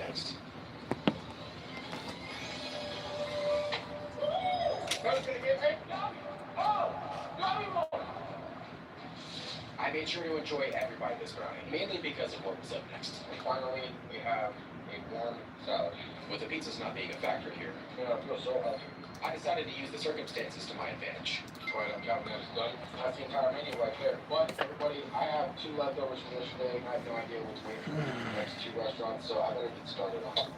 next. I made sure to enjoy every bite of this brownie, mainly because of what was up next. And finally, we have a warm salad. With the pizzas not being a factor here, it feels so healthy. I decided to use the circumstances to my advantage. Right, I'm counting that it's done. That's the entire menu right there. But everybody, I have 2 leftovers from yesterday. I have no idea what's waiting for me in the next 2 restaurants, so I better get started on it.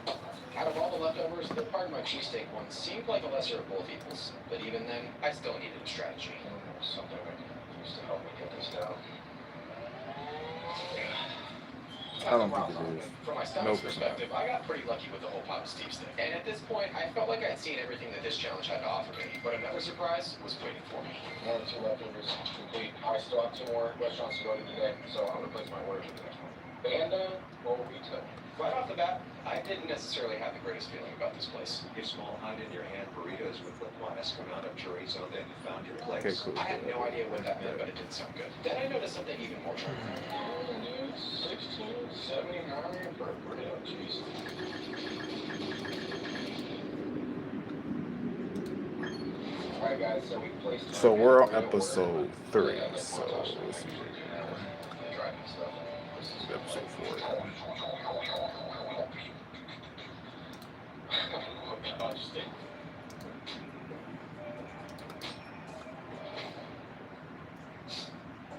Out of all the leftovers, the part of my cheesesteak one seemed like a lesser of both evils. But even then, I still needed a strategy. Something I can use to help me get this down. I don't think it is. From my stomach's perspective, I got pretty lucky with the whole pot of steep stick. And at this point, I felt like I'd seen everything that this challenge had to offer me. But another surprise was waiting for me. One or 2 leftovers complete. I still have 2 more restaurants to go to today, so I'm gonna place my order for the next one. Banda Burrito. Right off the bat, I didn't necessarily have the greatest feeling about this place. Your small hide-in-your-hand burritos with the last amount of chorizo, then you found your place. Okay, cool. I had no idea what that meant, but it did sound good. Then I noticed something even more troubling. 1679 for a burrito, jeez. Alright guys, so we placed... So we're on episode 3, so let's see. Episode 4.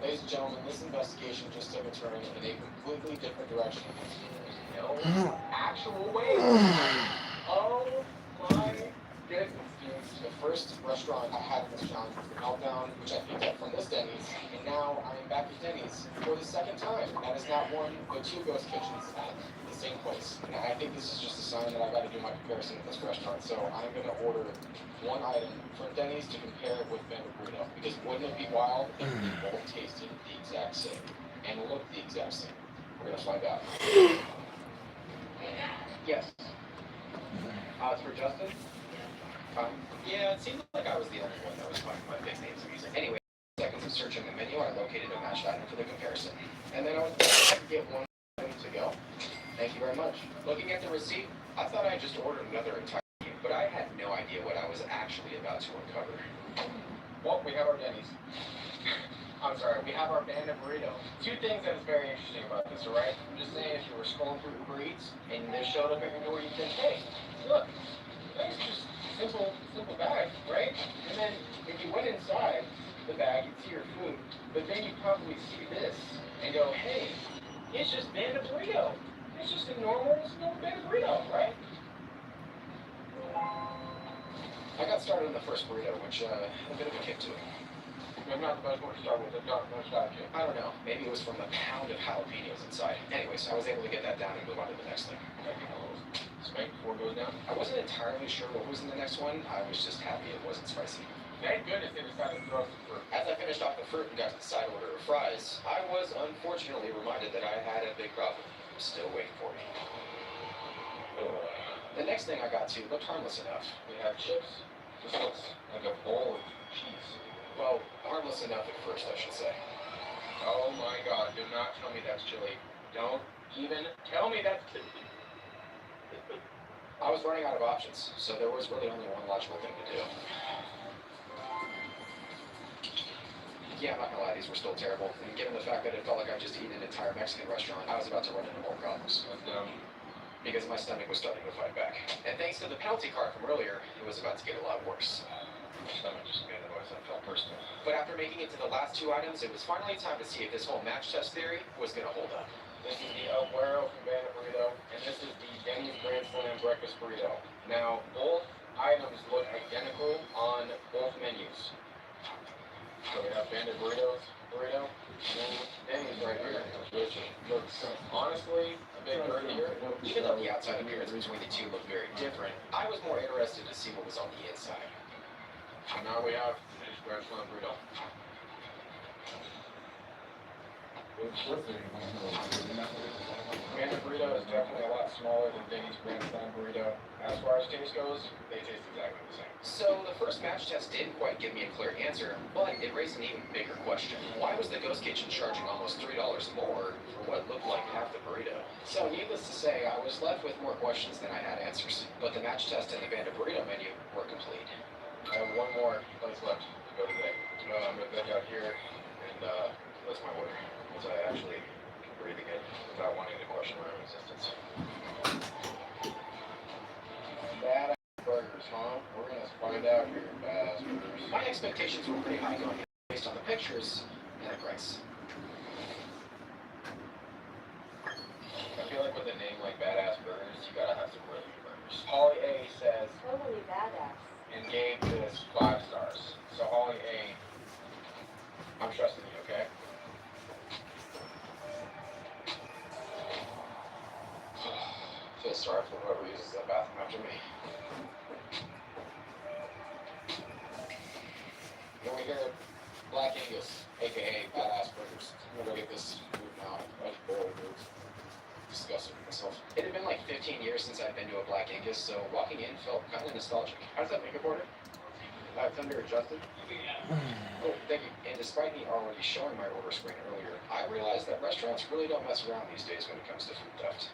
Ladies and gentlemen, this investigation just took a turn in a completely different direction. No actual way. Oh my goodness. The first restaurant I had in this challenge was the Meltdown, which I picked up from this Denny's, and now I am back at Denny's for the second time. That is not 1, but 2 ghost kitchens at the same place. And I think this is just a sign that I got to do my comparison with this restaurant. So I'm going to order 1 item from Denny's to compare it with Banda Burrito, because wouldn't it be wild if they both tasted the exact same and looked the exact same? We're going to find out. Yes. It's for Justin? Yeah, it seemed like I was the only one that was finding my big names music. Anyway, seconds of searching the menu, I located a matched item for the comparison. And then I was able to get 1 item to go. Thank you very much. Looking at the receipt, I thought I just ordered another entire menu, but I had no idea what I was actually about to uncover. Well, we have our Denny's. I'm sorry, we have our Banda Burrito. 2 things that is very interesting about this, alright? I'm just saying, if you were scrolling through Uber Eats and this showed up at your door, you think, hey, look, that's just simple bag, right? And then if you went inside the bag, you'd see your food, but then you'd probably see this and go, hey, it's just Banda Burrito. It's just a normal Banda Burrito, right? I got started on the first burrito, which had a bit of a kick to it. I'm not the best one to start with. I've got no strategy. I don't know. Maybe it was from the pound of jalapenos inside. Anyways, I was able to get that down and move on to the next thing. Spank before it goes down. I wasn't entirely sure what was in the next one. I was just happy it wasn't spicy. Thank goodness they decided to throw us the fruit. As I finished off the fruit and got to the side order of fries, I was unfortunately reminded that I had a big problem still waiting for me. The next thing I got to looked harmless enough. We have chips. This looks like a bowl of cheese. Well, harmless enough at first, I should say. Oh my god, do not tell me that's chili. Don't even tell me that's chili. I was running out of options, so there was really only 1 logical thing to do. Yeah, I'm not gonna lie, these were still terrible. And given the fact that it felt like I just eaten an entire Mexican restaurant, I was about to run into more problems. Because my stomach was starting to fight back. And thanks to the penalty card from earlier, it was about to get a lot worse. My stomach just made a noise that felt personal. But after making it to the last 2 items, it was finally time to see if this whole match test theory was gonna hold up. This is the El Güero from Banda Burrito, and this is the Denny's Grand Slam Breakfast Burrito. Now, both items look identical on both menus. So we have Banda Burrito, and then Denny's right here, which looks honestly a bit dirtier. Even though the outside appearance between the 2 look very different, I was more interested to see what was on the inside. And now we have Denny's Grand Slam Burrito. Panda burrito is definitely a lot smaller than Denny's Grand Slam burrito. As far as taste goes, they taste exactly the same. So the first match test didn't quite give me a clear answer, but it raised an even bigger question. Why was the Ghost Kitchen charging almost $3 more for what looked like half the burrito? So needless to say, I was left with more questions than I had answers. But the match test and the Banda Burrito menu were complete. I have one more place left to go today. I'm gonna back out here and that's my order. Once I actually can breathe again without wanting to question my own existence. Badass burgers, huh? We're gonna find out here, badass burgers. My expectations were pretty high going in based on the pictures and the price. I feel like with a name like Badass Burgers, you gotta have some really good burgers. Holly A says, Totally badass. and gave this 5 stars. So Holly A, I'm trusting you, okay? Feel sorry for whoever uses that bathroom after me. Then we hear Black Angus, aka Badass Burgers. I'm gonna go get this food now. I just barely moved. Disgusting with myself. It had been like 15 years since I'd been to a Black Angus, so walking in felt kind of nostalgic. How does that make it order? Tender adjusted? Oh, thank you. And despite me already showing my order screen earlier, I realized that restaurants really don't mess around these days when it comes to food theft.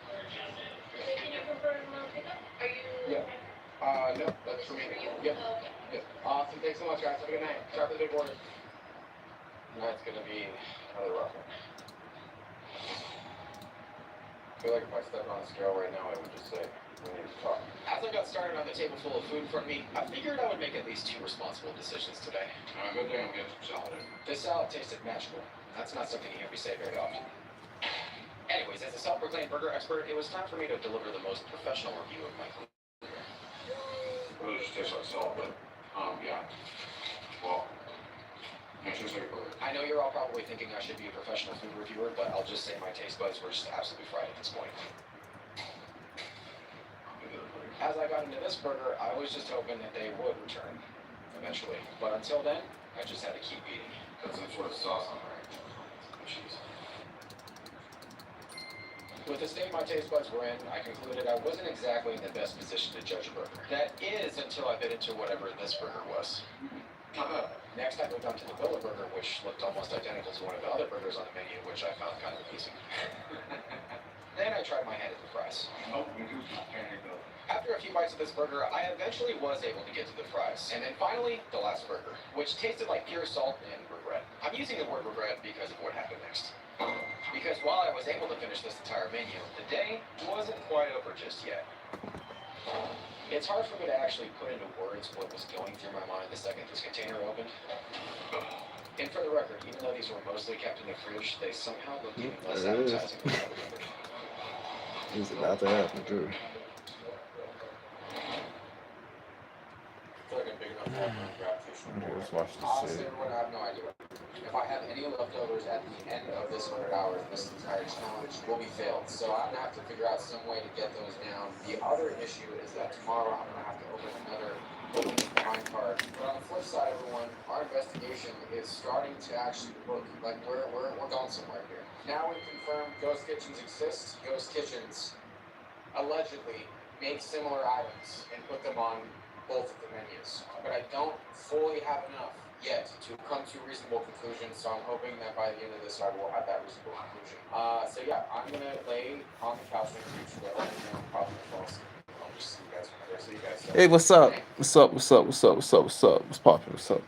Can you confirm pickup? Are you? Yeah. No, that's for me. Yep. Yep. Awesome. Thanks so much, guys. Have a good night. Sorry for the big order. That's gonna be another rough one. I feel like if I stepped on a scale right now, I would just say, we need to talk. As I got started on the table full of food in front of me, I figured I would make at least 2 responsible decisions today. Good thing I'm getting some salad in. This salad tasted magical. That's not something you hear me say very often. Anyways, as a self-proclaimed burger expert, it was time for me to deliver the most professional review of my food. It really just tastes like salt, but, yeah. Well, it tastes like a burger. I know you're all probably thinking I should be a professional food reviewer, but I'll just say my taste buds were just absolutely fried at this point. As I got into this burger, I was just hoping that they would return eventually. But until then, I just had to keep eating. Got some sort of sauce on there. Cheese. With the state my taste buds were in, I concluded I wasn't exactly in the best position to judge a burger. That is until I bit into whatever this burger was. Next, I moved on to the Billa burger, which looked almost identical to one of the other burgers on the menu, which I found kind of amusing. Then I tried my hand at the fries. Oh, we do. There you go. After a few bites of this burger, I eventually was able to get to the fries. And then finally, the last burger, which tasted like pure salt and regret. I'm using the word regret because of what happened next. Because while I was able to finish this entire menu, the day wasn't quite over just yet. It's hard for me to actually put into words what was going through my mind the second this container opened. And for the record, even though these were mostly kept in the fridge, they somehow looked even less appetizing than I remembered. It's about to happen, too. It's like a big enough bathroom grab fish. Let's watch this Honestly, shit. everyone, I have no idea. If I have any leftovers at the end of this 100 hours, this entire challenge will be failed. So I'm gonna have to figure out some way to get those down. The other issue is that tomorrow I'm gonna have to open another mine card. But on the flip side, everyone, our investigation is starting to actually look like we're going somewhere here. Now we've confirmed ghost kitchens exist. Ghost kitchens allegedly make similar items and put them on both of the menus. But I don't fully have enough yet to come to a reasonable conclusion, so I'm hoping that by the end of this I will have that reasonable conclusion. So yeah, I'm gonna lay on the couch next to each other and probably fall asleep. I'll just see you guys whenever I see you guys. Hey, what's up? What's up? What's up? What's up? What's up? What's up? What's poppin'? What's up?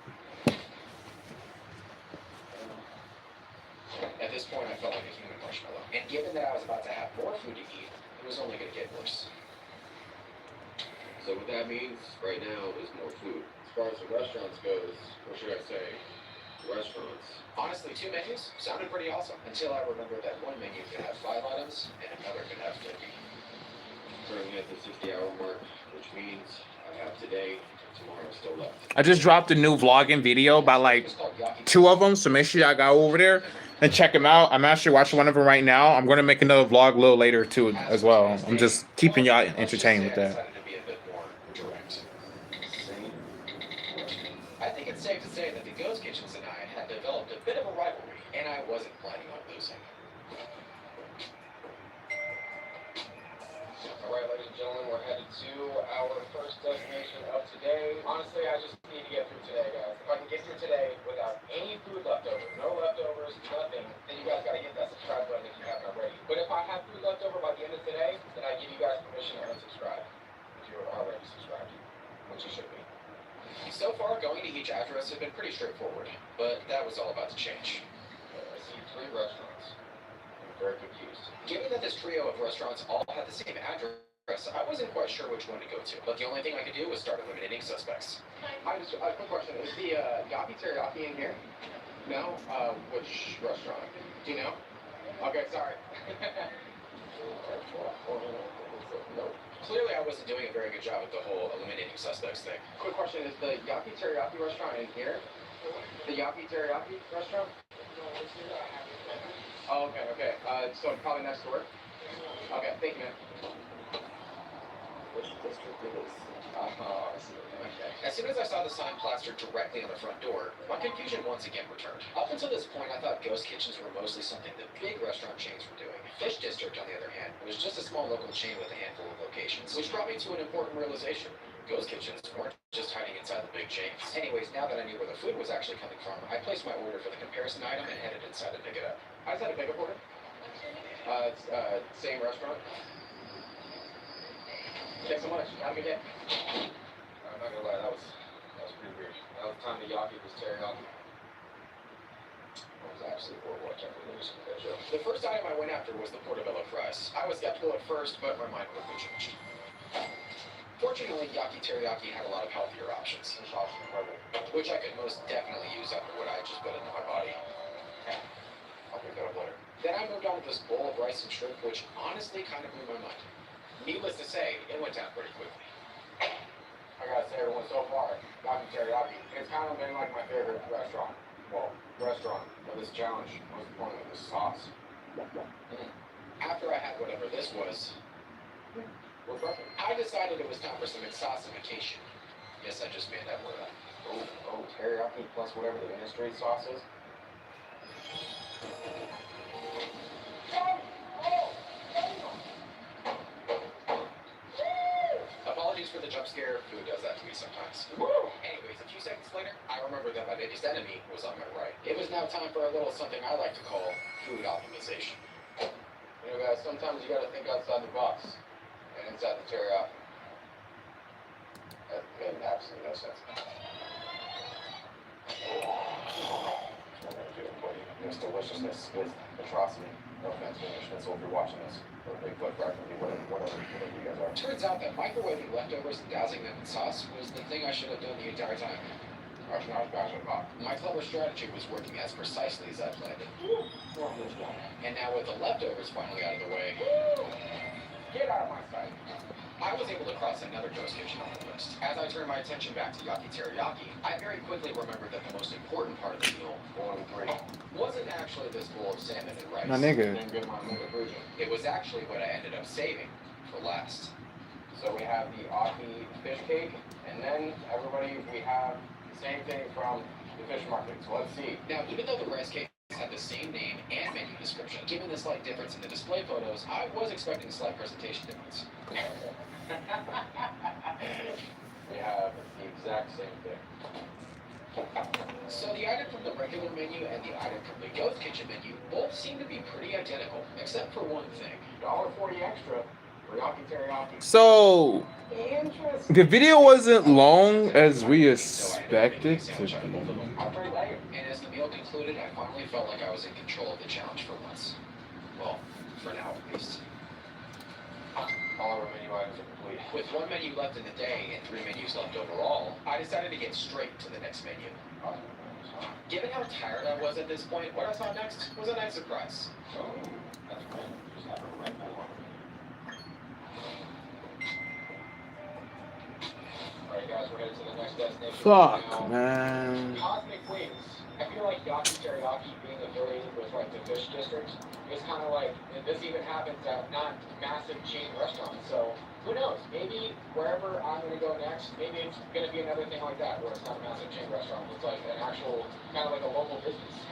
At this point, I felt like a human marshmallow. And given that I was about to have more food to eat, it was only gonna get worse. So what that means right now is more food. As far as the restaurants goes, or should I say, restaurants. Honestly, 2 menus sounded pretty awesome until I remembered that one menu could have 5 items and another could have 50. Currently at the 60-hour mark, which means I have today and tomorrow still left. I just dropped a new vlogging video about like It's called Yaki. 2 of them, so make sure y'all go over there and check them out. I'm actually watching one of them right now. I'm gonna make another vlog a little later too as well. I'm just keeping y'all entertained with that. I decided to be a bit more direct. I think it's safe to say that the Ghost Kitchens and I had developed a bit of a rivalry, and I wasn't planning on losing. Alright, ladies and gentlemen, we're headed to our first destination of today. Honestly, I just need to get through today, guys. If I can get through today without any food left over, no leftovers, nothing, then you guys gotta hit that subscribe button if you haven't already. But if I have food left over by the end of today, then I give you guys permission to unsubscribe. If you're already subscribed, which you should be. So far, going to each address has been pretty straightforward, but that was all about to change. I see 3 restaurants. I'm very confused. Given that this trio of restaurants all had the same address, I wasn't quite sure which one to go to, but the only thing I could do was start eliminating suspects. Hi, just a quick question. Is the Yaki Teriyaki in here? No? Which restaurant? Do you know? Okay, sorry. No. Clearly, I wasn't doing a very good job with the whole eliminating suspects thing. Quick question, is the Yaki Teriyaki restaurant in here? The Yaki Teriyaki restaurant? Oh, okay. So probably next door? Okay, thank you, man. Which district it is? I see. Okay. As soon as I saw the sign plastered directly on the front door, my confusion once again returned. Up until this point, I thought ghost kitchens were mostly something that big restaurant chains were doing. Fish District, on the other hand, was just a small local chain with a handful of locations, which brought me to an important realization. Ghost kitchens weren't just hiding inside the big chains. Anyways, now that I knew where the food was actually coming from, I placed my order for the comparison item and headed inside to pick it up. I just had a pickup order. It's same restaurant. Thanks so much. Have a good day. I'm not gonna lie, that was pretty weird. That was the time the Yaki was teriyaki. That was absolutely horrible. I can't believe it that show. The first item I went after was the portobello fries. I was skeptical at first, but my mind quickly changed. Fortunately, Yaki Teriyaki had a lot of healthier options, which I could most definitely use after what I had just put into my body. I'll pick that up later. Then I moved on with this bowl of rice and shrimp, which honestly kind of blew my mind. Needless to say, it went down pretty quickly. I gotta say, everyone, so far, Yaki Teriyaki, it's kind of been like my favorite restaurant. Well, restaurant of this challenge was the point of this sauce. After I had whatever this was, I decided it was time for some saucification. Yes, I just made that word up. Oh, teriyaki plus whatever the mystery sauce is. Apologies for the jump scare. Food does that to me sometimes. Anyways, a few seconds later, I remembered that my biggest enemy was on my right. It was now time for a little something I like to call food optimization. You know, guys, sometimes you gotta think outside the box. And inside the teriyaki. That made absolutely no sense. This deliciousness is atrocity. No offense, Mr. Schnitzel, if you're watching this. Or Bigfoot, Brackety, whatever you guys are. Turns out that microwaving leftovers and dousing them in sauce was the thing I should have done the entire time. My clever strategy was working as precisely as I planned it. And now with the leftovers finally out of the way, get out of my sight. I was able to cross another ghost kitchen on the list. As I turned my attention back to Yaki Teriyaki, I very quickly remembered that the most important part of the meal wasn't actually this bowl of salmon and rice. My nigga. It was actually what I ended up saving for last. So we have the Aki fish cake, and then everybody, we have the same thing from the fish market. So let's see. Now, even though the rice cake had the same name and menu description, given the slight difference in the display photos, I was expecting a slight presentation difference. We have the exact same thing. So the item from the regular menu and the item from the Ghost Kitchen menu both seem to be pretty identical, except for one thing. $1.40 extra for Yaki Teriyaki. So the video wasn't long as we expected to be. And as the meal concluded, I finally felt like I was in control of the challenge for once. Well, for now at least. All of our menu items are complete. With one menu left in the day and 3 menus left overall, I decided to get straight to the next menu. Given how tired I was at this point, what I saw next was a nice surprise. Oh, that's cool. Just have it right now. Alright guys, we're headed to the next destination. Fuck, now. man. Cosmic Wings. I feel like Yaki Teriyaki being affiliated with like the Fish District is kind of like, this even happens at not massive chain restaurants. So who knows? Maybe wherever I'm going to go next, maybe it's going to be another thing like that where it's not a massive chain restaurant. It's like an actual, kind of like a local business.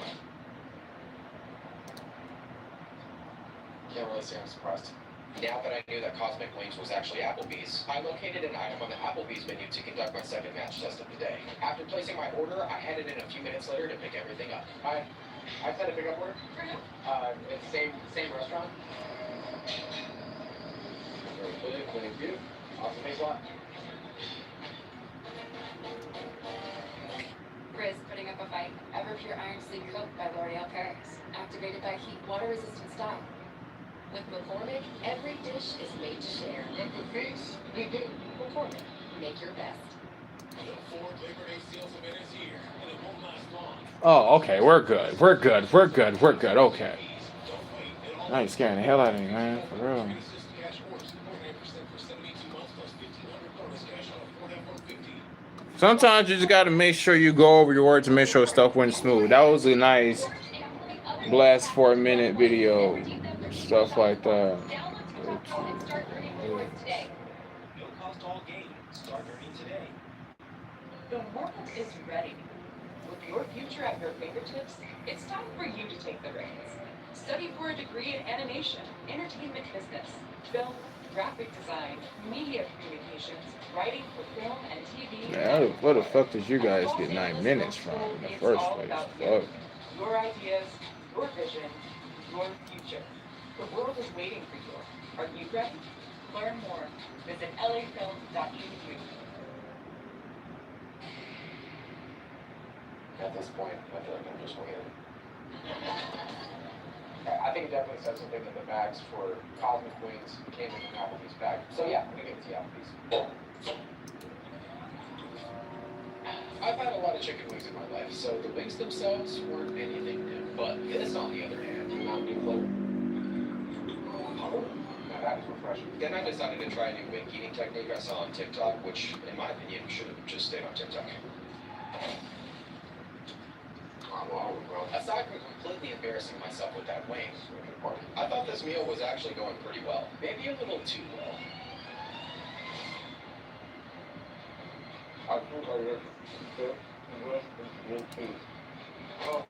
Can't really say I'm surprised. Now that I knew that Cosmic Wings was actually Applebee's, I located an item on the Applebee's menu to conduct my second match test of the day. After placing my order, I headed in a few minutes later to pick everything up. Hi, I sent a pickup order. It's same restaurant. Very good, thank you. Awesome, thanks a lot. Grizz putting up a fight. Everpure Iron Sleep Coat by L'Oreal Paris. Activated by heat, water resistant style. With McCormick, every dish is made to share. Look the face. McCormick, make your best. The Ford Labor Day sales event is here, and it won't last long. Oh, okay. We're good. We're good. We're good. We're good. Okay. Now you're scaring the hell out of me, man. For real. Sometimes you just gotta make sure you go over your words and make sure stuff went smooth. That was a nice blast for a minute video. Stuff like that. No cost all game. Start earning today. The world is ready. With your future at your fingertips, it's time for you to take the reins. Study for a degree in animation, entertainment business, film, graphic design, media communications, writing for film and TV. Man, where the fuck did you guys get 9 minutes from in the first place? Fuck. Your ideas, your vision, your future. The world is waiting for you. Are you ready? Learn more. Visit lafilm.edu. At this point, I feel like I'm just winging it. I think it definitely says something that the bags for Cosmic Wings came in an Applebee's bag. So yeah, I'm gonna give it to you, Applebee's. I've had a lot of chicken wings in my life, so the wings themselves weren't anything new. But this, on the other hand, Mountain Dew flavor. Now that is refreshing. then I decided to try a new wing eating technique I saw on TikTok, which, in my opinion, should have just stayed on TikTok. Aside from completely embarrassing myself with that wing, I thought this meal was actually going pretty well. Maybe a little too well. I think I just sit and Oh.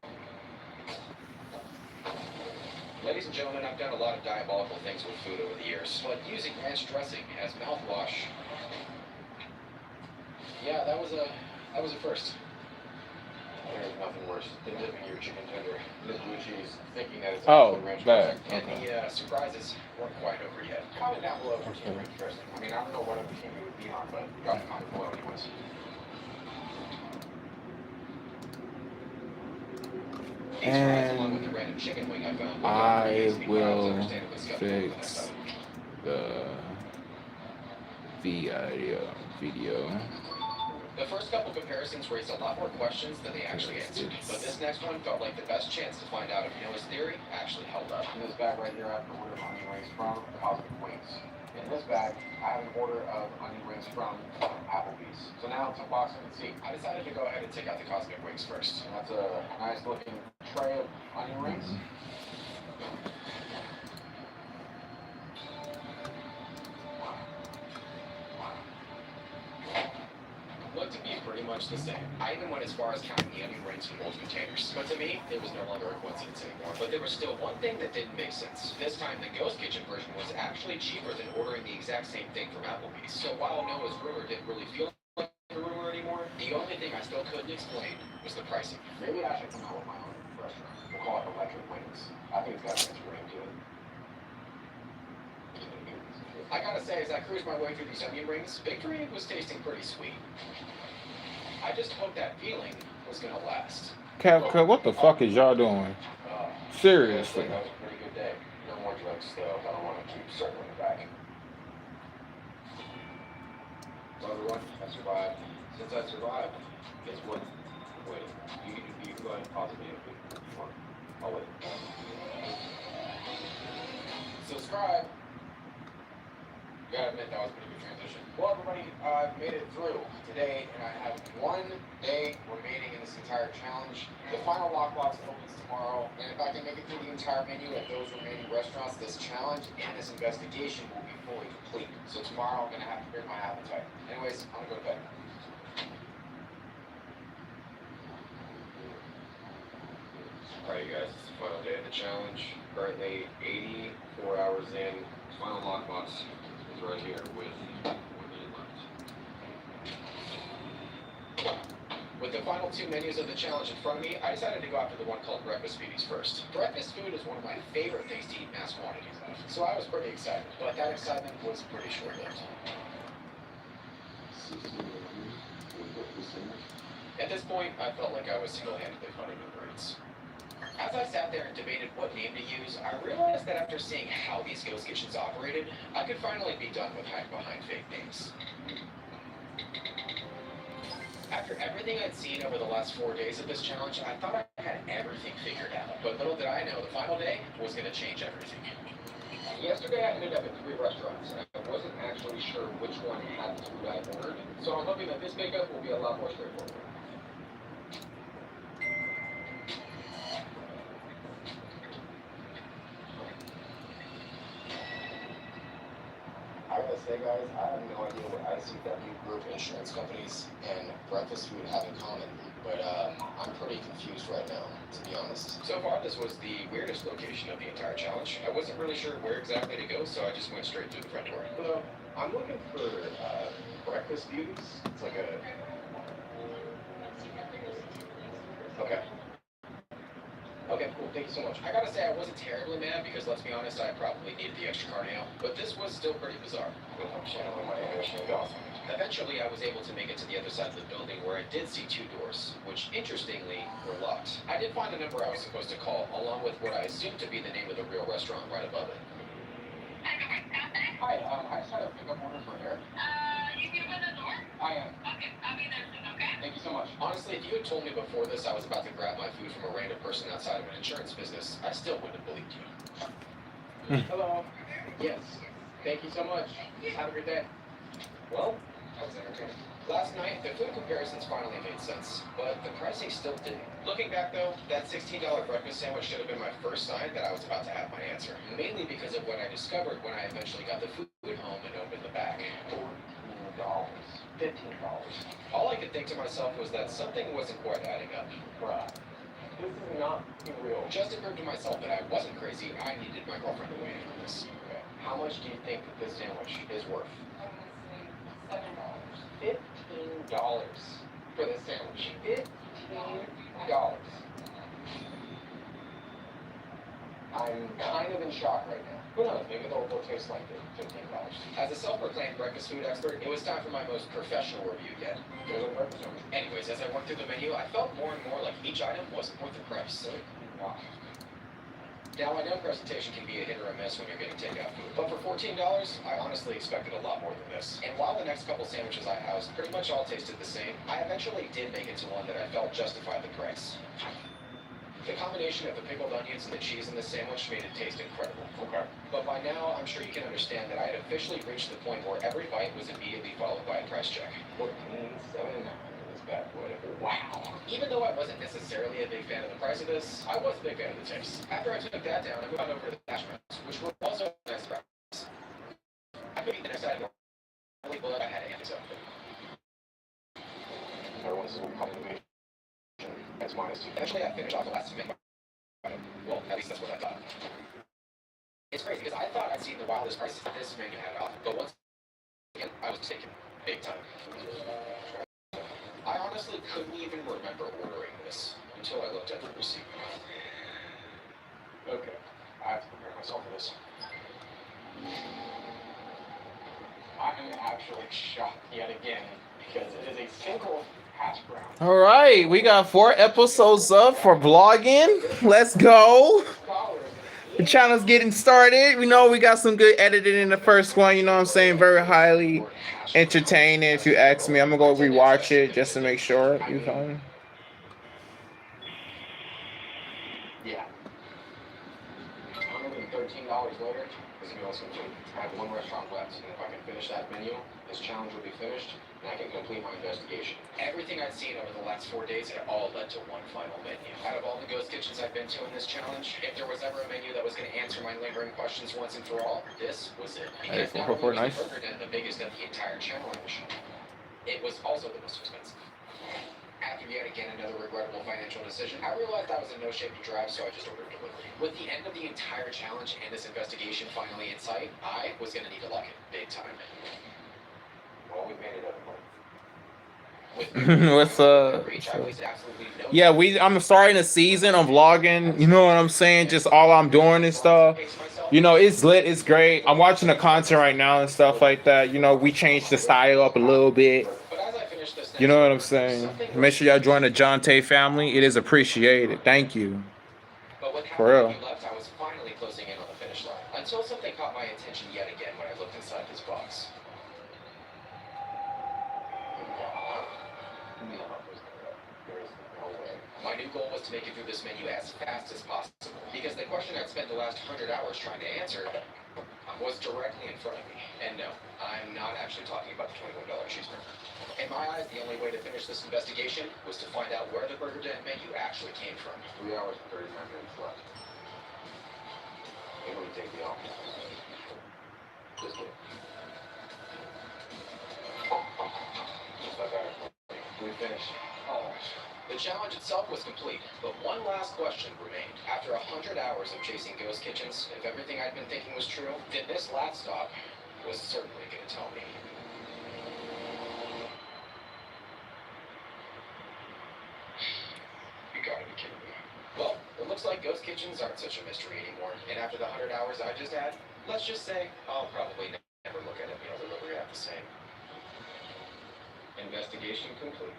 Ladies and gentlemen, I've done a lot of diabolical things with food over the years, but using ranch dressing as mouthwash, yeah, that was a first. There's nothing worse than dipping your chicken tender in blue cheese, thinking that it's Oh, actually ranch that. dressing. And the surprises weren't quite over yet. Comment down below for team ranch dressing. I mean, I don't know what other team it would be on, but drop a comment below anyways. These fries, along with the random chicken wing I found, I makes me will understandably skeptical of fix myself. the video. The first couple comparisons raised a lot more questions than they actually answered, but this next one felt like the best chance to find out if Noah's theory actually held up. In this bag right here, I have an order of onion rings from Cosmic Wings. In this bag, I have an order of onion rings from Applebee's. So now let's unbox them and see. I decided to go ahead and take out the Cosmic Wings first. And that's a nice looking tray of onion rings. Looked to be pretty much the same. I even went as far as counting the onion rings in both containers. But to me, it was no longer a coincidence anymore. But there was still one thing that didn't make sense. This time, the Ghost Kitchen version was actually cheaper than ordering the exact same thing from Applebee's. So while Noah's rumor didn't really feel like a rumor anymore, the only thing I still couldn't explain was the pricing. Maybe I should come out with my own restaurant. We'll call it Electric Wings. I think it's got a nice ring to it. I gotta say, as I cruised my way through these onion rings, Victory was tasting pretty sweet. I just hoped that feeling was gonna last. CapCut, what the fuck is y'all doing? Seriously. That was a pretty good day. No more drugs, though. I don't want to keep circling back. Well, everyone, I survived. Since I survived, guess what? Wait, you can go ahead and pause the video if you want. I'll wait. Subscribe. You gotta admit, that was a pretty good transition. Well, everybody, I've made it through today, and I have 1 day remaining in this entire challenge. The final lockbox opens tomorrow, and if I can make it through the entire menu at those remaining restaurants, this challenge and this investigation will be fully complete. So tomorrow I'm gonna have to bring my appetite. Anyways, I'm gonna go to bed. Alright, you guys, it's the final day of the challenge. Currently 84 hours in, Final lockbox is right here with 1 minute left. With the final two menus of the challenge in front of me, I decided to go after the one called breakfast foodies first. Breakfast food is one of my favorite things to eat mass quantities of, so I was pretty excited, but that excitement was pretty short-lived. At this point, I felt like I was single-handedly funding Uber Eats. As I sat there and debated what name to use, I realized that after seeing how these ghost kitchens operated, I could finally be done with hiding behind fake names. After everything I'd seen over the last 4 days of this challenge, I thought I had everything figured out. But little did I know, the final day was going to change everything. Yesterday I ended up at 3 restaurants, and I wasn't actually sure which one had the food I ordered, so I'm hoping that this makeup will be a lot more straightforward. I gotta say, guys, I have no idea what ICW Group insurance companies and breakfast food have in common, but I'm pretty confused right now, to be honest. So far, this was the weirdest location of the entire challenge. I wasn't really sure where exactly to go, so I just went straight through the front door. Hello, I'm looking for breakfast beauties. It's like a... Okay. Okay, cool. Thank you so much. I gotta say, I wasn't terribly mad because, let's be honest, I probably needed the extra cardio, but this was still pretty bizarre. I'm channeling my inner goth. Eventually, I was able to make it to the other side of the building where I did see 2 doors, which, interestingly, were locked. I did find the number I was supposed to call, along with what I assumed to be the name of the real restaurant right above it. Hi, I just had a pickup order for Eric. You can open the door? I am. Okay, I'll be there soon, okay? Thank you so much. Honestly, if you had told me before this I was about to grab my food from a random person outside of an insurance business, I still wouldn't have believed you. Hello. Yes. Thank you so much. Have a good day. Well, that was entertaining. Last night, the food comparisons finally made sense, but the pricing still didn't. Looking back though, that $16 breakfast sandwich should have been my first sign that I was about to have my answer. Mainly because of what I discovered when I eventually got the food home and opened the bag. $14. $15. All I could think to myself was that something wasn't quite adding up. Bruh. This is not real. Just to prove to myself that I wasn't crazy, I needed my girlfriend to weigh in on this. Okay. How much do you think that this sandwich is worth? $7. $15 for this sandwich. $15. I'm kind of in shock right now. Who knows? Maybe they'll taste like it. $15. As a self-proclaimed breakfast food expert, it was time for my most professional review yet. There's a breakfast sandwich. Anyways, as I went through the menu, I felt more and more like each item wasn't worth the price. Wow. Now, I know presentation can be a hit or a miss when you're getting takeout food, but for $14, I honestly expected a lot more than this. And while the next couple sandwiches I housed pretty much all tasted the same, I eventually did make it to one that I felt justified the price. The combination of the pickled onions and the cheese in this sandwich made it taste incredible. Okay. But by now, I'm sure you can understand that I had officially reached the point where every bite was immediately followed by a price check. $14.79 for this bad boy. Wow. Even though I wasn't necessarily a big fan of the price of this, I was a big fan of the taste. After I took that down, I moved on over to the hash browns, which were also a nice price. I could eat the next item, but I had to answer. Everyone's confirmation. That's -2. Eventually, I finished off the last menu. Well, at least that's what I thought. It's crazy because I thought I'd seen the wildest prices that this menu had off, but once again, I was taken big time. I honestly couldn't even remember ordering this until I looked at the receipt. Okay. I have to prepare myself for this. I'm actually shocked yet again because it is a single hash brown. All right, we got 4 episodes up for vlogging. Let's go. The channel's getting started. We know we got some good editing in the first one. You know what I'm saying? Very highly entertaining. If you ask me, I'm gonna go rewatch it just to make sure. You know. Yeah. I'm looking $13 later. This meal's complete. I have 1 restaurant left, and if I can finish that menu, this challenge will be finished, and I can complete my investigation. Everything I'd seen over the last 4 days had all led to one final menu. Out of all the ghost kitchens I've been to in this challenge, if there was ever a menu that was going to answer my lingering questions once and for all, this was it. Because not only was nice. the burger den the biggest of the entire challenge, it was also the most expensive. After yet again another regrettable financial decision, I realized I was in no shape to drive, so I just ordered delivery. With the end of the entire challenge and this investigation finally in sight, I was gonna need to lock it big time. Well, we made it up. What's yeah, I'm starting a season. I'm vlogging. You know what I'm saying? Just all I'm doing and stuff. You know, it's lit. It's great. I'm watching the content right now and stuff like that. You know, we changed the style up a little bit. You know what I'm saying? Make sure y'all join the Jante family. It is appreciated. Thank you. For real. I was finally closing in on the finish line until something caught my attention yet again when I looked inside this box. My new goal was to make it through this menu as fast as possible, because the question I'd spent the last 100 hours trying to answer was directly in front of me. And no, I'm not actually talking about the $21 cheeseburger. In my eyes, the only way to finish this investigation was to find out where the Burger Den menu actually came from. 3 hours and 39 minutes left. Maybe we take the office. Just kidding. We finished. Oh. The challenge itself was complete, but one last question remained. After 100 hours of chasing ghost kitchens, if everything I'd been thinking was true, then this last stop was certainly going to tell me. You gotta be kidding me. Well, it looks like ghost kitchens aren't such a mystery anymore, and after the 100 hours I just had, let's just say I'll probably never look at a meal delivery app the same. Investigation complete.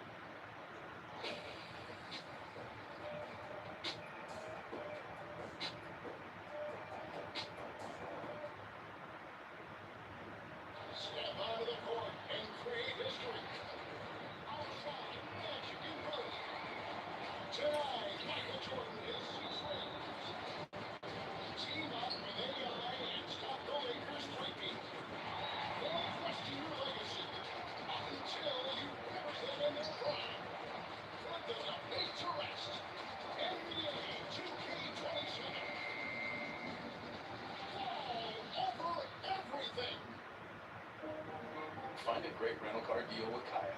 Find a great rental car deal with Kayak.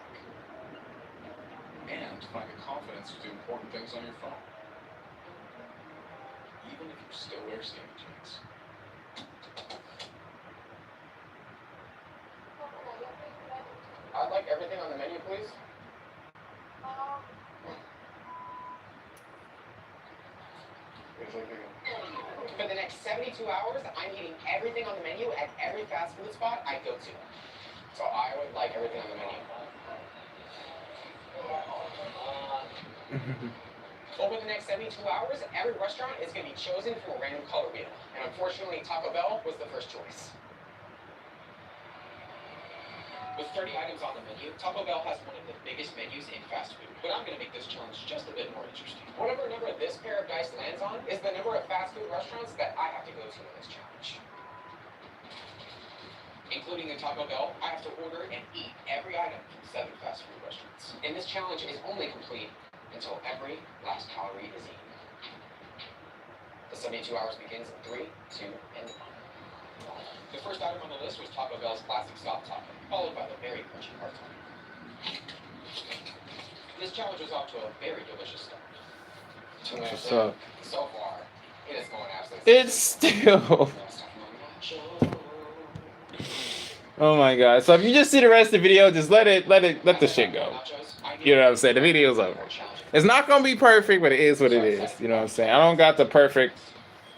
And find the confidence to do important things on your phone. Even if you still wear skinny jeans. I'd like everything on the menu, please. For the next 72 hours, I'm eating everything on the menu at every fast food spot I go to. So I would like everything on the menu. Over the next 72 hours, every restaurant is going to be chosen from a random color wheel. And unfortunately, Taco Bell was the first choice. With 30 items on the menu, Taco Bell has one of the biggest menus in fast food. But I'm going to make this challenge just a bit more interesting. Whatever number this pair of dice lands on is the number of fast food restaurants that I have to go to in this challenge. Including the Taco Bell, I have to order and eat every item from 7 fast food restaurants. And this challenge is only complete until every last calorie is eaten. The 72 hours begins in 3, 2, and 1. The first item on the list was Taco Bell's classic soft taco, followed by the very crunchy hard taco. This challenge was off to a very delicious start. What's up? So far, it is going absolutely. It's still. Oh my god. So if you just see the rest of the video, just let the shit go. You know what I'm saying? The video's over. It's not gonna be perfect, but it is what it is. You know what I'm saying? I don't got the perfect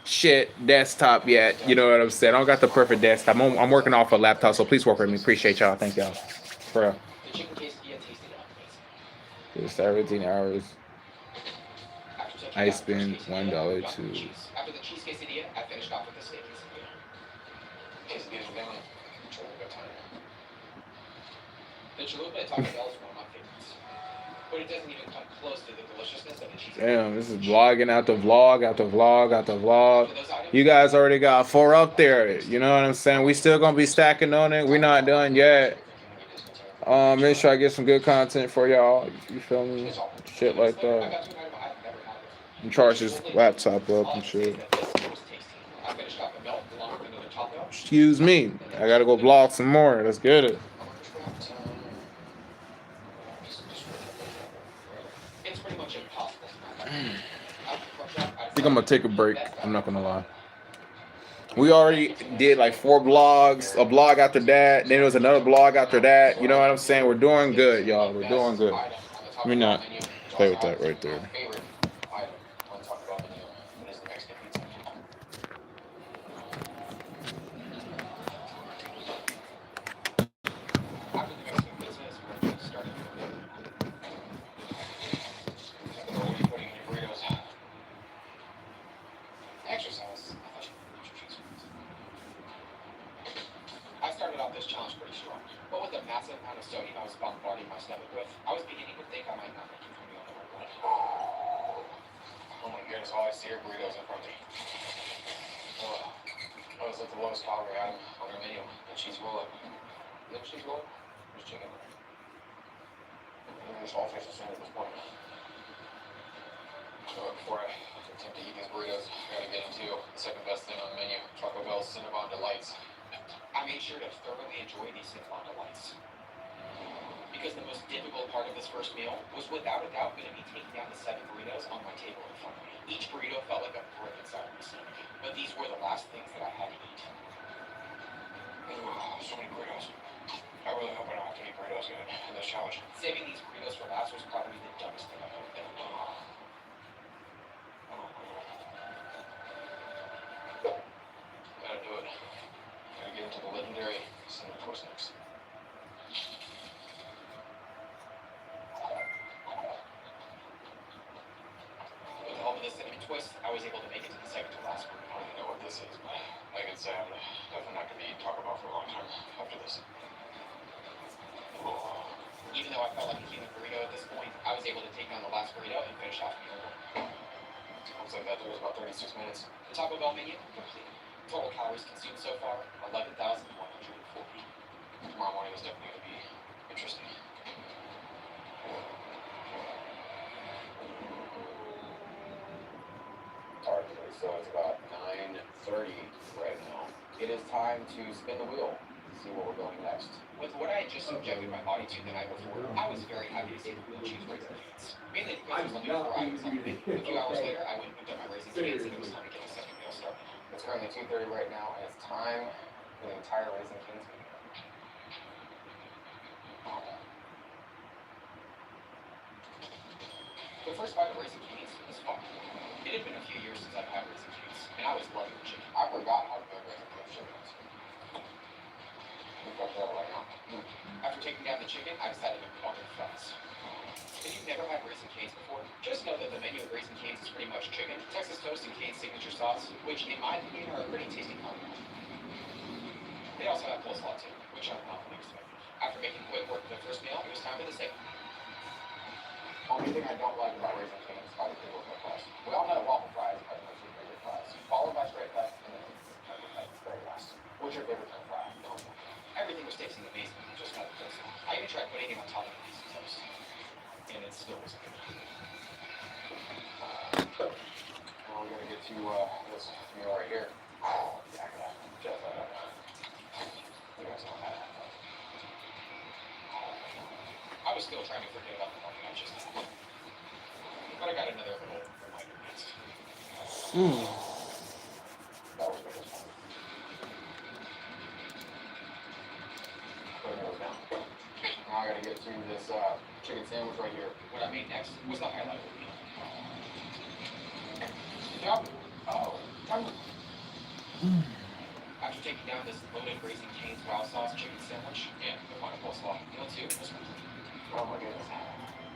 shit desktop yet. You know what I'm saying? I don't got the perfect desktop. I'm working off a laptop, so please work with me. Appreciate y'all. Thank y'all. For real. Just everything hours. I spend $1 to. After the cheese quesadilla, I finished off with the steak quesadilla. Quesadillas down. The chalupa at Taco Bell is one of my favorites. But it doesn't even come close to the deliciousness of the cheese. Damn, this is vlogging out the vlog, out the vlog, out the vlog. You guys already got 4 up there. You know what I'm saying? We still gonna be stacking on it. We're not done yet. Make sure I get some good content for y'all. You feel me? Shit like that. And charge this laptop up and shit. Excuse me. I gotta go vlog some more. Let's get it. think I'm gonna take a break. I'm not gonna lie. We already did like 4 blogs, a blog after that, then there was another blog after that. You know what I'm saying? We're doing good, y'all. We're doing good. Let me not play with that right there. Favorite item on the Taco Bell menu is the Mexican pizza. After the Mexican pizza is where we started. What are you putting in your burritos? Exercise. I started off this challenge pretty strong, but with the massive amount of sodium I was bombarding my stomach with, I was beginning to think I might not make it from the other one. Oh my goodness, all I see are burritos in front of me. Oh, that was like the lowest calorie item on their menu. The cheese roll-up. You have a cheese roll-up? There's chicken. There's all tastes the same at this point. So before I attempt to eat these burritos, I gotta get into the second best thing on the menu, Taco Bell's Cinnabon Delights. I made sure to thoroughly enjoy these Cinnabon Delights. Because the most difficult part of this first meal was without a doubt going to be taking down the 7 burritos on my table in front of me. Each burrito felt like a brick inside of my stomach. But these were the last things that I had to eat. Ooh, so many burritos. I really hope I don't have to eat burritos again in this challenge. Saving these burritos for last was probably the dumbest thing I've ever done. Gotta do it. Gotta get into the legendary cinnamon toast mix. With the help of the cinnamon twist, I was able to make it to the second to last burrito. I don't even know what this is, but I can say I'm definitely not gonna be talking about for a long time after this. Even though I felt like a human burrito at this point, I was able to take down the last burrito and finish off the meal. Looks like that took us about 36 minutes. The Taco Bell menu, complete. Total calories consumed so far, 11,140. Tomorrow morning is definitely going to be interesting. Alright, so it's about 9:30 right now. It is time to spin the wheel. See where we're going next. With what I had just subjected my body to the night before, I was very happy to see the wheel choose Raisin Cane's. Mainly because there's only 4 items on the menu. A few hours later, I went and picked up my Raisin Cane's and it was time to get the second meal started. It's currently 2:30 right now, and it's time for the entire Raisin Cane's menu. The first bite of Raisin Cane's was fun. It had been a few years since I've had Raisin Cane's, and I was loving the chicken. I forgot how good Raisin Cane's chicken is. We've got that right now. After taking down the chicken, I decided to move on to the fries. If you've never had Raisin Cane's before, just know that the menu of Raisin Cane's is pretty much chicken, Texas toast, and Cane's signature sauce, which in my opinion are a pretty tasty combo. They also have coleslaw too, which I'm not fully expecting. After making quick work of the first meal, it was time for the second. Only thing I don't like about Raisin Cane's are the pickles and fries. We all know waffle fries are my two favorite fries, followed by straight cut, and then very last. What's your favorite kind of fry? Everything was tasting amazing, just not the toast. I even tried putting it on top of a piece of toast, and it still wasn't good. Now we're gonna get to this meal right here. Yeah, I gotta jazz that up. You guys know that. I was still trying to forget about the morning I just had, but I got another little reminder next. That was good. Now I gotta get to this chicken sandwich right here. What I made next was the highlight of the meal. Yep. Oh. After taking down this loaded Raisin Cane's wild sauce chicken sandwich and the final coleslaw, meal 2 was complete. Oh my goodness.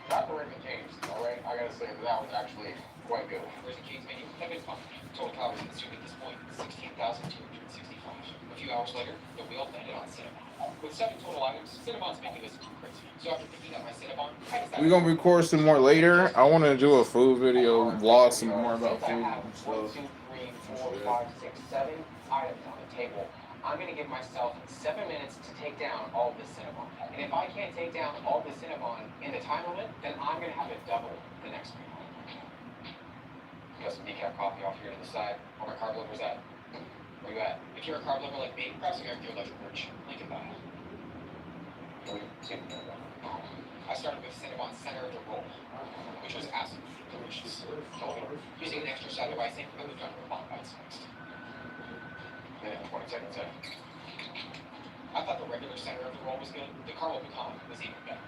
Not the Raisin Cane's, alright? I gotta say that was actually quite good. Raisin Cane's menu had been fun. Total calories consumed at this point, 16,265. A few hours later, the wheel landed on Cinnabon. With 7 total items, Cinnabon's menu is crazy. So after picking up my Cinnabon, I decided... We're gonna record some more later. I want to do a food video, vlog some more about food and stuff. 1, 2, 3, 4, 5, 6, 7 items on the table. I'm gonna give myself 7 minutes to take down all this Cinnabon. And if I can't take down all this Cinnabon in the time limit, then I'm gonna have to double the next meal. Got some decaf coffee off here to the side. Where my carb lover's at? Where you at? If you're a carb lover like me, grab some air fuel electric merch. Link in bio. I started with cinnamon center of the roll, which was absolutely delicious. Using an extra side of icing, I moved on to bomb bites next. Then 20 seconds in. I thought the regular center of the roll was good. The caramel pecan was even better.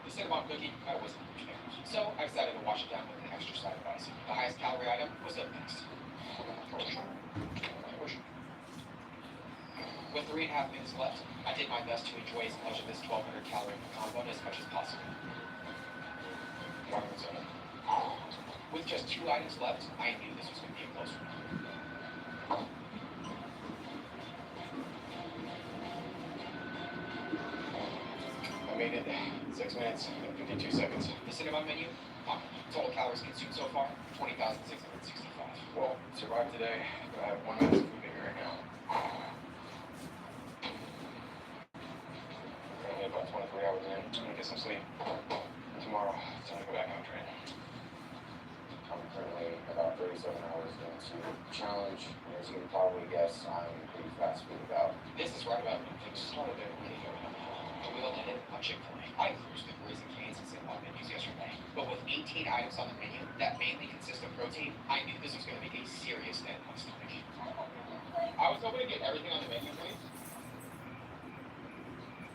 The cinnamon cookie, I wasn't a huge fan. So I decided to wash it down with an extra side of icing. The highest calorie item was up next. With 3.5 minutes left, I did my best to enjoy as much of this 1,200 calorie pecan bun as much as possible. With just 2 items left, I knew this was going to be a close one. I made it 6 minutes and 52 seconds. The cinnamon menu, total calories consumed so far, 20,665. Well, survived today, but I have 1 ounce of food baby right now. About 23 hours in. I'm gonna get some sleep. Tomorrow, it's time to go back out train. I'm currently about 37 hours into the challenge. As you can probably guess, I'm pretty fast food about. This is right about when things started to really go down. We looked at it on Chick-fil-A. I cruised the Raising Cane's and cinnamon menus yesterday. But with 18 items on the menu that mainly consist of protein, I knew this was going to make a serious dent in my stomach. I was hoping to get everything on the menu, please.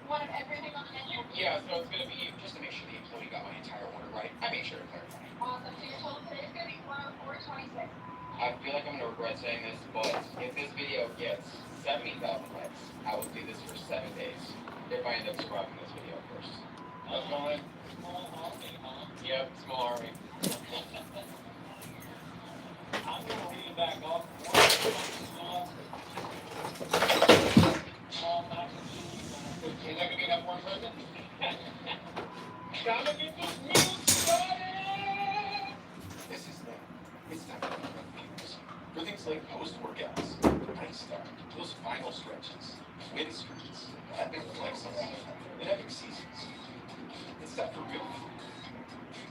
One of everything on the menu? Yeah, so it's gonna be, just to make sure the employee got my entire order right, I made sure to clarify. Awesome. So your total today is gonna be 104.26. I feel like I'm gonna regret saying this, but if this video gets 70,000 likes, I will do this for 7 days. If I end up surviving this video first. How's it going? Small army, huh? Yep, small army. I'm gonna read back off. Small mac and cheese. Is that gonna be enough for one person? Time to get this meal started! It's time to be confused. For things like post-workouts, ice start, those final stretches, wind streaks, epic flexes, and epic seasons. It's time for real food.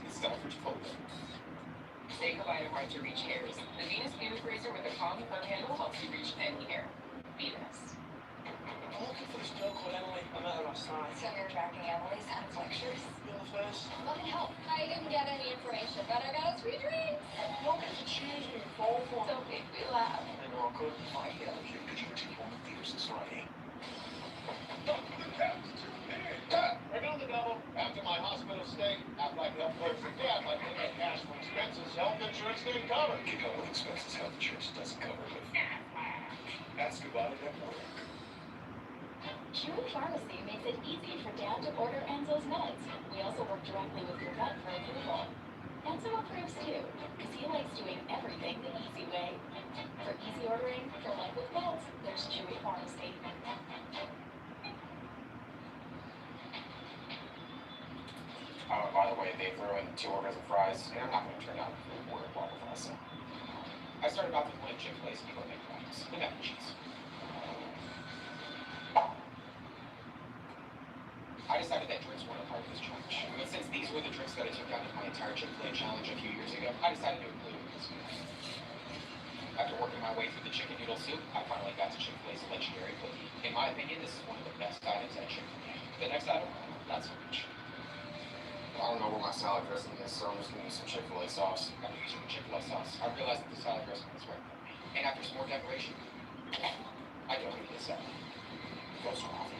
It's time for Chipotle. Say goodbye to hard to reach hairs. The Venus Beard Razor with a calm curve handle helps you reach any hair. Venus. I'm looking for this girl called Emily. I met her last night. So you're tracking Emily's out of lectures? Girl first. What can help? I didn't get any information, but I got a sweet dream. You'll get to choose who you fall for. Don't make me laugh. I know I could. I get you because you take on the fierce society. We're going to double. After my hospital stay, I'd like health clerks and I'd like to get cash for expenses. Health insurance didn't cover. Keep up with expenses health insurance doesn't cover with. Ask about it at work. Chewy Pharmacy makes it easy for Dad to order Enzo's meds. We also work directly with your vet for approval. Enzo approves too, because he likes doing everything the easy way. For easy ordering, for life with meds, there's Chewy Pharmacy. By the way, they throw in 2 orders of fries, and I'm not gonna turn down the order of water fries, so. I started off with one of Chick-fil-A's people make products, the mac and cheese. I decided that drinks weren't a part of this challenge. But since these were the drinks that I took out of my entire Chick-fil-A challenge a few years ago, I decided to include them in this video. After working my way through the chicken noodle soup, I finally got to Chick-fil-A's legendary cookie. In my opinion, this is one of the best items at Chick-fil-A. The next item, not so much. I don't know where my salad dressing is, so I'm just gonna use some Chick-fil-A sauce. After using the Chick-fil-A sauce, I realized that the salad dressing was right for me. And after some more decoration, I don't need this salad. Goes wrong.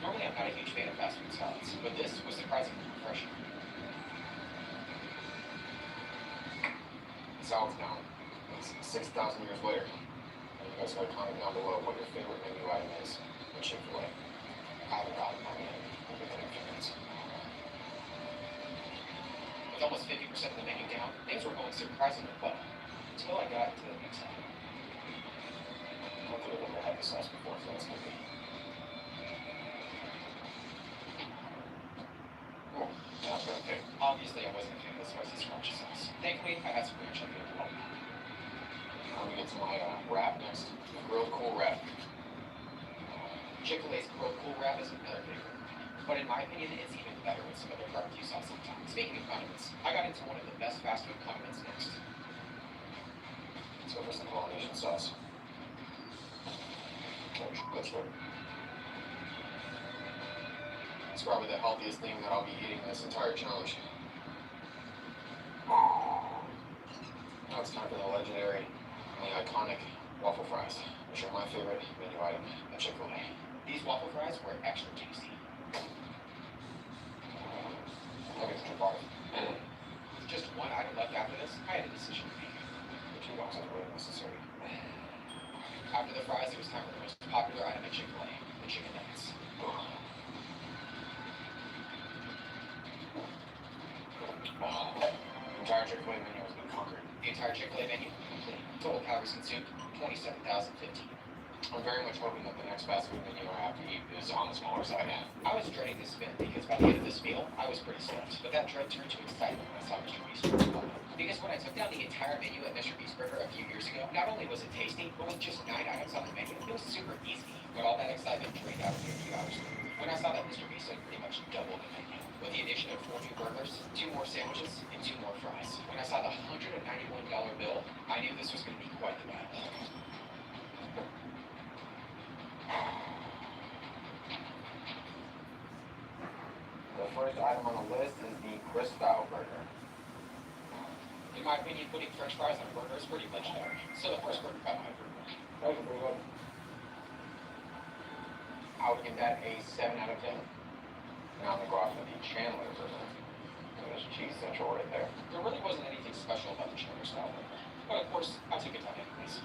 Normally I'm not a huge fan of fast food salads, but this was surprisingly refreshing. The salad's down. It's 6,000 years later. And you guys gotta comment down below what your favorite menu item is at Chick-fil-A. I haven't gotten mine yet. I'll get that in a few minutes. With almost 50% of the menu down, things were going surprisingly well. Until I got to the next item. Hopefully I've never had this sauce before, so that's good. Oh, that's okay. Obviously, I wasn't a fan of the spicy scrunchy sauce. Thankfully, I had some green chili as well. I'm gonna get to my wrap next. Grilled cool wrap. Chick-fil-A's grilled cool wrap is another favorite. But in my opinion, it's even better with some other barbecue sauce on top. Speaking of condiments, I got into one of the best fast food condiments next. Let's go for some Polynesian sauce. That's right. It's probably the healthiest thing that I'll be eating this entire challenge. Now it's time for the legendary and the iconic waffle fries, which are my favorite menu item at Chick-fil-A. These waffle fries were extra juicy. Look at the bar. With just one item left after this, I had a decision to make. The two boxes were really necessary. After the fries, it was time for the most popular item at Chick-fil-A, the chicken nuggets. The entire Chick-fil-A menu has been conquered. The entire Chick-fil-A menu complete. Total calories consumed, 27,015. I'm very much hoping that the next fast food menu I have to eat is on the smaller side. I was dreading this spin because by the end of this meal, I was pretty stuffed. But that dread turned to excitement when I saw Mr. Beast Burger. Because when I took down the entire menu at Mr. Beast Burger a few years ago, not only was it tasty, but with just 9 items on the menu, it was super easy. But all that excitement drained out of me a few hours later. When I saw that Mr. Beast had pretty much doubled the menu, with the addition of 4 new burgers, 2 more sandwiches, and 2 more fries. When I saw the $191 bill, I knew this was going to be quite the battle. The first item on the list is the crisp style burger. In my opinion, putting french fries on a burger is pretty legendary. So the first burger got my approval. I would give that a 7 out of 10. Now I'm going to go after the Chandler burger. There's cheese central right there. There really wasn't anything special about the Chandler style burger. But of course, I took it on anyways.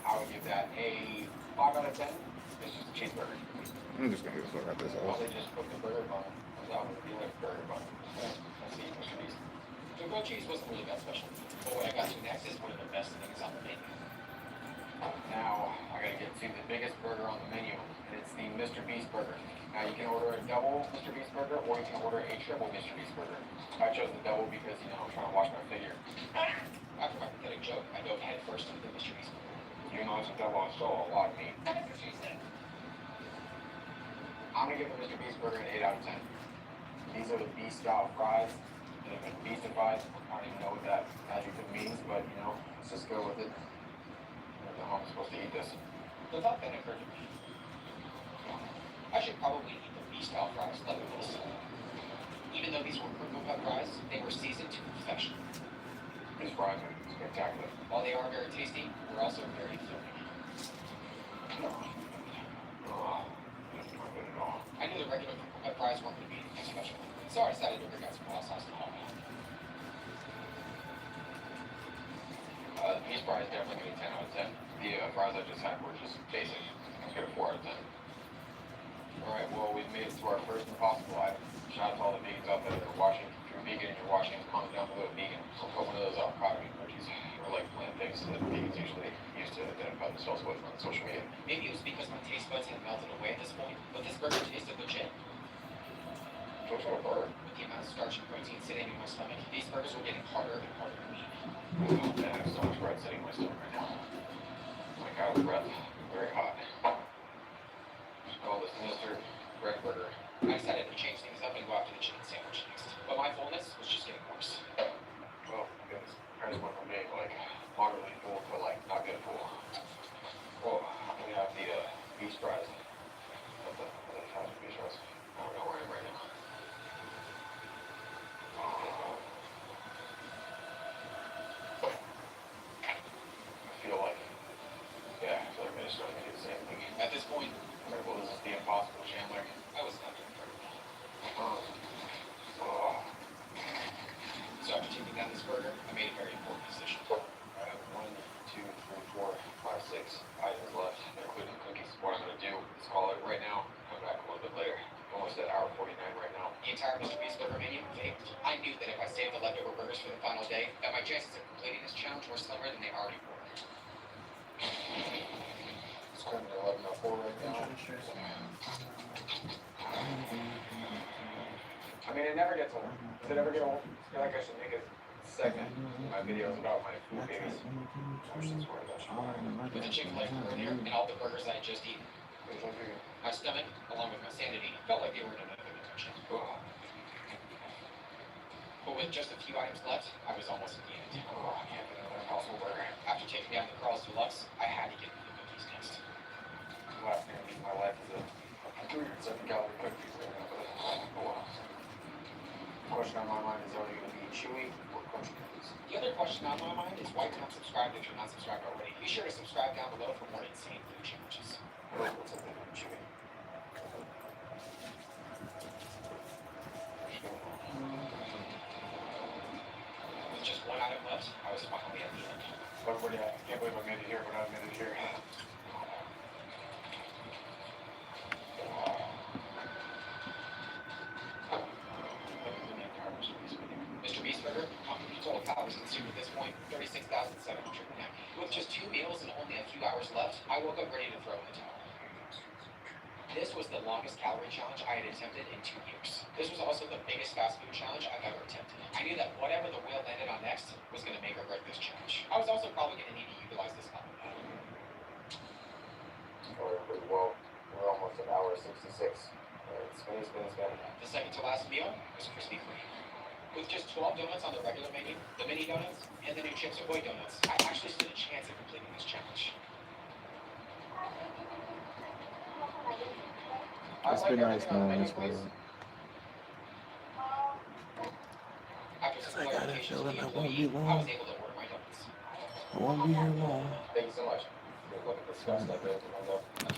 I would give that a 5 out of 10. It's just a cheeseburger. I'm just gonna look at this Well, off. they just put the burger bun on top of the burger bun. Let's see, Mr. Beast. The grilled cheese wasn't really that special. But what I got to next is one of the best things on the menu. Now, I gotta get to the biggest burger on the menu, and it's the Mr. Beast Burger. Now, you can order a double Mr. Beast Burger, or you can order a triple Mr. Beast Burger. I chose the double because, I'm trying to watch my figure. After my pathetic joke, I dove head first into the Mr. Beast Burger. You know it's a double, I stole a lot of meat. That's what she said. I'm gonna give the Mr. Beast Burger an 8 out of 10. These are the Beast style fries. They've been beastified. I don't even know what that adjective means, but let's just go with it. I don't know how I'm supposed to eat this. The thought then occurred to me. I should probably eat the Beast style fries like this. Even though these were crinkle cut fries, they were seasoned to perfection. These fries are spectacular. While they are very tasty, they're also very filling. I knew the regular crinkle cut fries weren't going to be anything special, so I decided to bring out some raw sauce and all. The Beast fries definitely get a 10 out of 10. The fries I just had were just basic. I'll get a 4 out of 10. Alright, well, we've made it to our first impossible item. Shout out to all the vegans out there that are watching. If you're vegan and you're watching, comment down below vegan. So put one of those avocado emojis, or like plant things that vegans usually use to identify themselves with on social media. Maybe it was because my taste buds had melted away at this point, but this burger tasted legit. What sort of burger? With the amount of starch and protein sitting in my stomach, these burgers were getting harder and harder to eat. Oh man, I have so much bread sitting in my stomach right now. Like out of breath, very hot. Call this Mr. Bread Burger. I decided to change things up and go after the chicken sandwich next. But my fullness was just getting worse. Well, because I just went from being like moderately full to like not good full. Well, we have the beast fries. What the hell is beast fries? I don't know where I am right now. I feel like I'm just going to do the same thing. At this point, well, this is the impossible Chandler. I was not doing very well. So after taking down this burger, I made a very important decision. I have 1, 2, 3, 4, 5, 6 items left, including cookies. What I'm going to do is call it right now, come back a little bit later. Almost at hour 49 right now. The entire Mr. Beast Burger menu failed. I knew that if I saved the leftover burgers for the final day, that my chances of completing this challenge were slimmer than they already were. It's currently 11:04 right now. I mean, it never gets old. Does it ever get old? I feel like I should make a segment in my videos about my food babies. With the Chick-fil-A burger in here and all the burgers I had just eaten, my stomach, along with my sanity, felt like they were in another dimension. But with just a few items left, I was almost at the end. I can't get another impossible burger. After taking down the Carl's Deluxe, I had to get the cookies next. down below for more insane food challenges. What's up there, Chewy? With just one item left, I was finally at the end. Everybody, I can't believe I made it here, but I made it here. Mr. Beastburger, total calories consumed at this point, 36,700. With just 2 meals and only a few hours left, I woke up ready to throw in the towel. This was the longest calorie challenge I had attempted in 2 years. This was also the biggest fast food challenge I've ever attempted. I knew that whatever the whale landed on next was going to make or break this challenge. I was also probably going to need to utilize this couple. Pretty well. We're almost at hour 66. Spin. The second to last meal was Krispy Kreme. With just 12 donuts on the regular menu, the mini donuts, and the new Chips Ahoy donuts, I actually stood a chance at completing this challenge. It's been nice knowing this, bro. After some I got a clarification to feeling the I won't be employee, I long. was able to order my donuts. I won't be here long. Thank you so much. Look at the stuff that goes in my